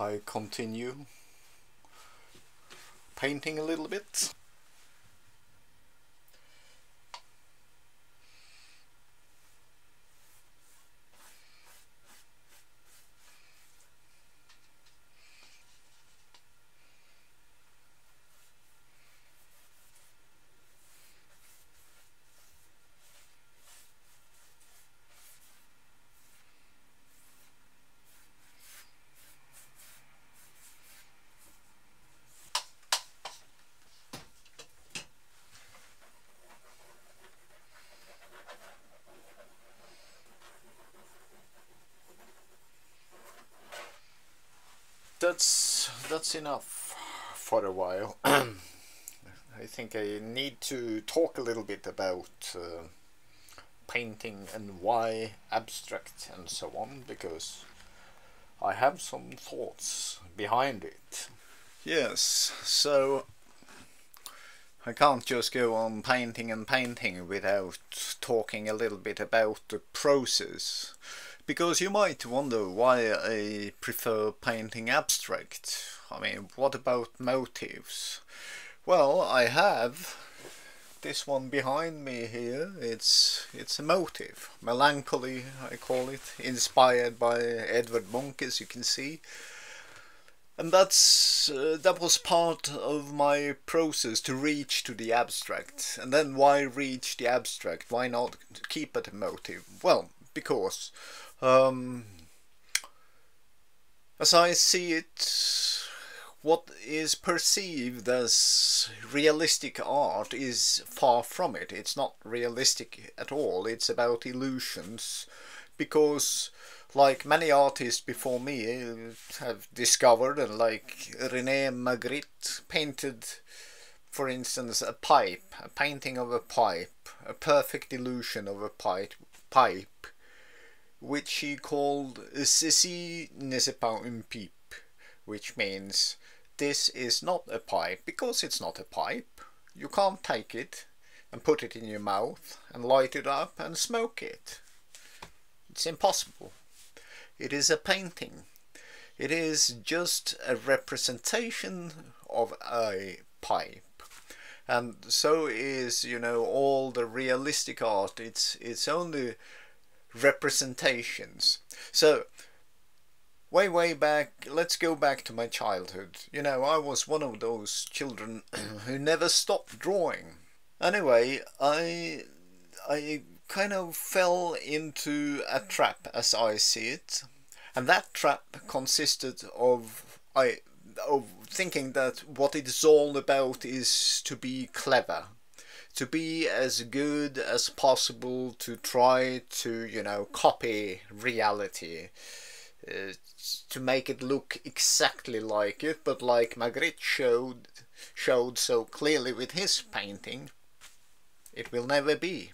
I continue painting a little bit. That's enough for a while. I think I need to talk a little bit about painting and why abstract and so on, because I have some thoughts behind it. Yes, so I can't just go on painting and painting without talking a little bit about the process. Because you might wonder why I prefer painting abstract. I mean, what about motifs? Well, I have this one behind me here. It's a motif. Melancholy, I call it. Inspired by Edvard Munch, as you can see. And that was part of my process to reach to the abstract. And then why reach the abstract? Why not keep it a motif? Well, because as I see it, what is perceived as realistic art is far from it. It's not realistic at all. It's about illusions, because like many artists before me have discovered, and like René Magritte painted, for instance, a pipe, a painting of a pipe, a perfect illusion of a pipe, which he called "Ceci n'est pas une pipe," which means this is not a pipe, because it's not a pipe. You can't take it and put it in your mouth and light it up and smoke it. It's impossible. It is a painting. It is just a representation of a pipe. And so is, you know, all the realistic art. It's only representations. So way back, let's go back to my childhood. You know, I was one of those children who never stopped drawing. Anyway, I kind of fell into a trap, as I see it, and that trap consisted of thinking that what it's all about is to be clever, to be as good as possible, to try to, you know, copy reality, to make it look exactly like it. But like Magritte showed so clearly with his painting, it will never be.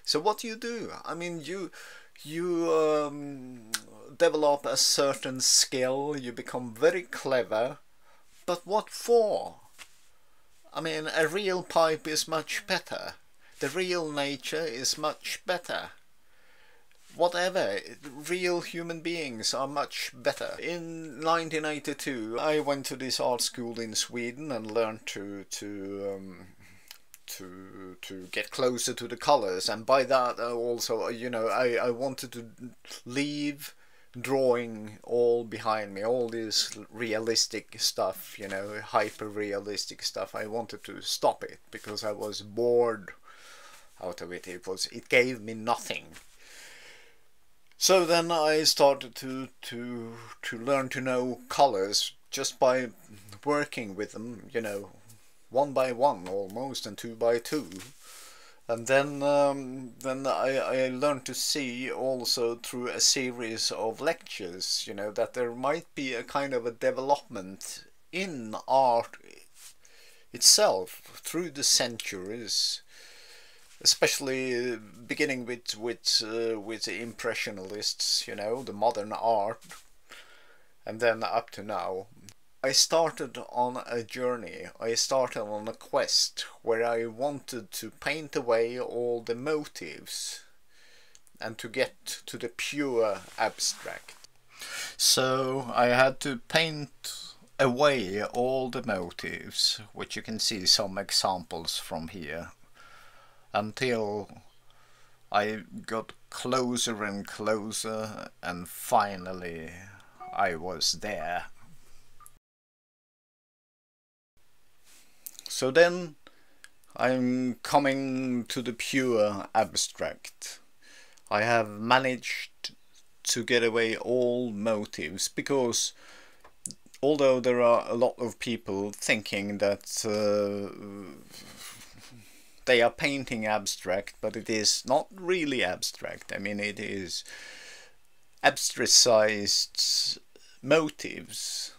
So what do? I mean, you develop a certain skill, you become very clever, but what for? I mean, a real pipe is much better. The real nature is much better. Whatever, real human beings are much better. In 1982, I went to this art school in Sweden and learned to get closer to the colors, and by that also, you know, I wanted to leave drawing all behind me, all this realistic stuff, you know, hyper realistic stuff. I wanted to stop it because I was bored out of it. It gave me nothing. So then I started to learn to know colors just by working with them, you know, one by one almost, and two by two. And then I learned to see also through a series of lectures, you know, that there might be a kind of a development in art itself through the centuries, especially beginning with the impressionists, you know, the modern art, and then up to now. I started on a journey, I started on a quest where I wanted to paint away all the motives and to get to the pure abstract. So I had to paint away all the motives, which you can see some examples from here, until I got closer and closer, and finally I was there. So then I'm coming to the pure abstract. I have managed to get away all motives, because although there are a lot of people thinking that they are painting abstract, but it is not really abstract. I mean, it is abstractized motives,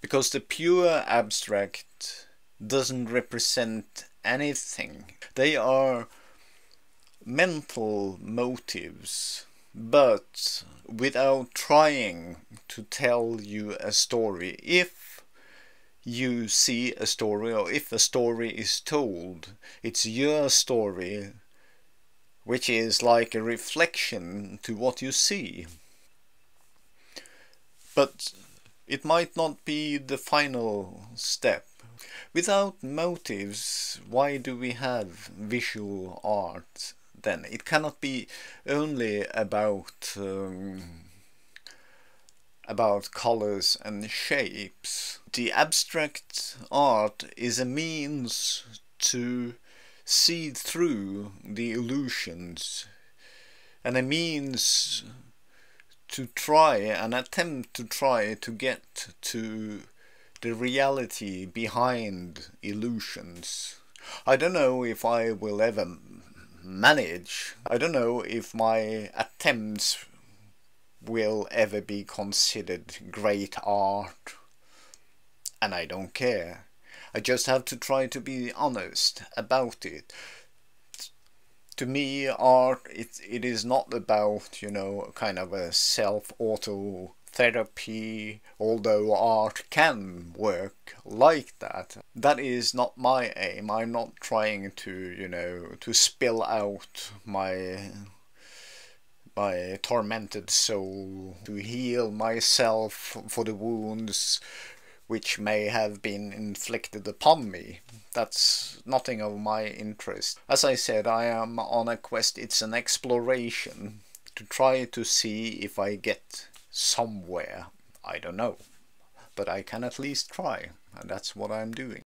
because the pure abstract doesn't represent anything. They are mental motives, but without trying to tell you a story. If you see a story, or if a story is told, it's your story, which is like a reflection to what you see. But it might not be the final step. Without motives, why do we have visual art then? It cannot be only about colors and shapes. The abstract art is a means to see through the illusions, and a means to attempt to get to the reality behind illusions. I don't know if I will ever manage. I don't know if my attempts will ever be considered great art. And I don't care. I just have to try to be honest about it. To me, art, it is not about, you know, kind of a self-auto therapy, although art can work like that. That is not my aim. I'm not trying to, you know, to spill out my tormented soul, to heal myself for the wounds which may have been inflicted upon me. That's nothing of my interest. As I said, I am on a quest. It's an exploration to try to see if I get somewhere. I don't know, but I can at least try, and that's what I'm doing.